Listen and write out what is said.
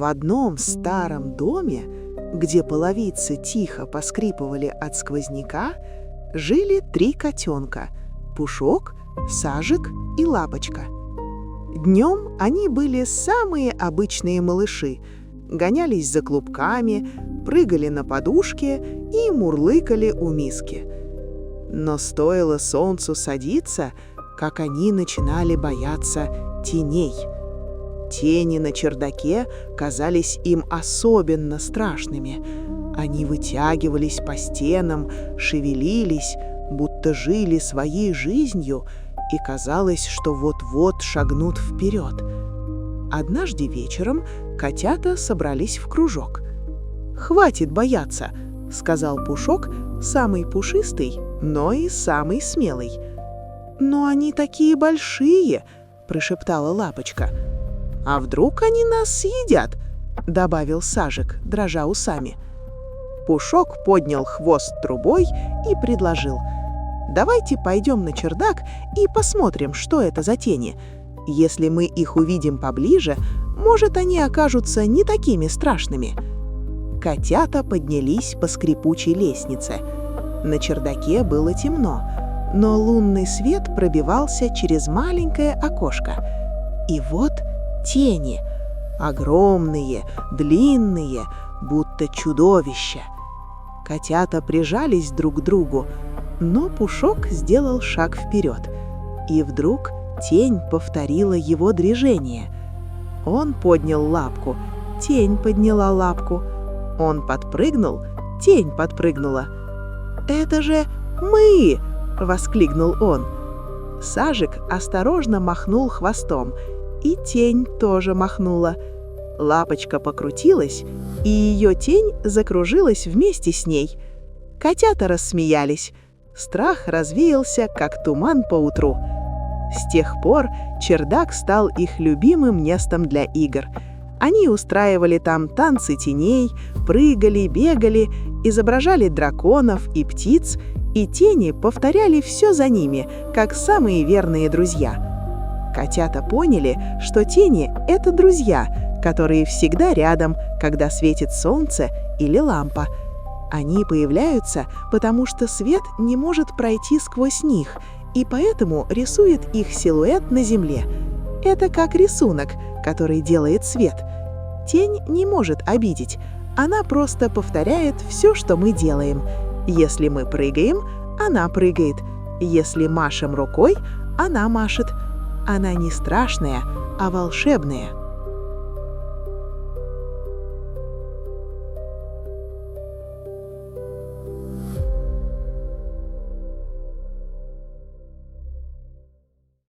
В одном старом доме, где половицы тихо поскрипывали от сквозняка, жили 3 котенка – Пушок, Сажик и Лапочка. Днем они были самые обычные малыши, гонялись за клубками, прыгали на подушке и мурлыкали у миски. Но стоило солнцу садиться, как они начинали бояться теней. Тени на чердаке казались им особенно страшными. Они вытягивались по стенам, шевелились, будто жили своей жизнью, и казалось, что вот-вот шагнут вперед. Однажды вечером котята собрались в кружок. «Хватит бояться», — сказал Пушок, самый пушистый, но и самый смелый. «Но они такие большие», — прошептала Лапочка. «А вдруг они нас съедят?» — добавил Сажик, дрожа усами. Пушок поднял хвост трубой и предложил: «Давайте пойдем на чердак и посмотрим, что это за тени. Если мы их увидим поближе, может, они окажутся не такими страшными». Котята поднялись по скрипучей лестнице. На чердаке было темно, но лунный свет пробивался через маленькое окошко. И вот тени, огромные, длинные, будто чудовища. Котята прижались друг к другу, но Пушок сделал шаг вперед, и вдруг тень повторила его движение. Он поднял лапку, тень подняла лапку. Он подпрыгнул, тень подпрыгнула. «Это же мы!» — воскликнул он. Сажик осторожно махнул хвостом, и тень тоже махнула. Лапочка покрутилась, и ее тень закружилась вместе с ней. Котята рассмеялись. Страх развеялся, как туман по утру. С тех пор чердак стал их любимым местом для игр. Они устраивали там танцы теней, прыгали, бегали, изображали драконов и птиц, и тени повторяли все за ними, как самые верные друзья. Котята поняли, что тени — это друзья, которые всегда рядом, когда светит солнце или лампа. Они появляются, потому что свет не может пройти сквозь них, и поэтому рисует их силуэт на земле. Это как рисунок, который делает свет. Тень не может обидеть, она просто повторяет все, что мы делаем. Если мы прыгаем, она прыгает. Если машем рукой, она машет. Она не страшная, а волшебная.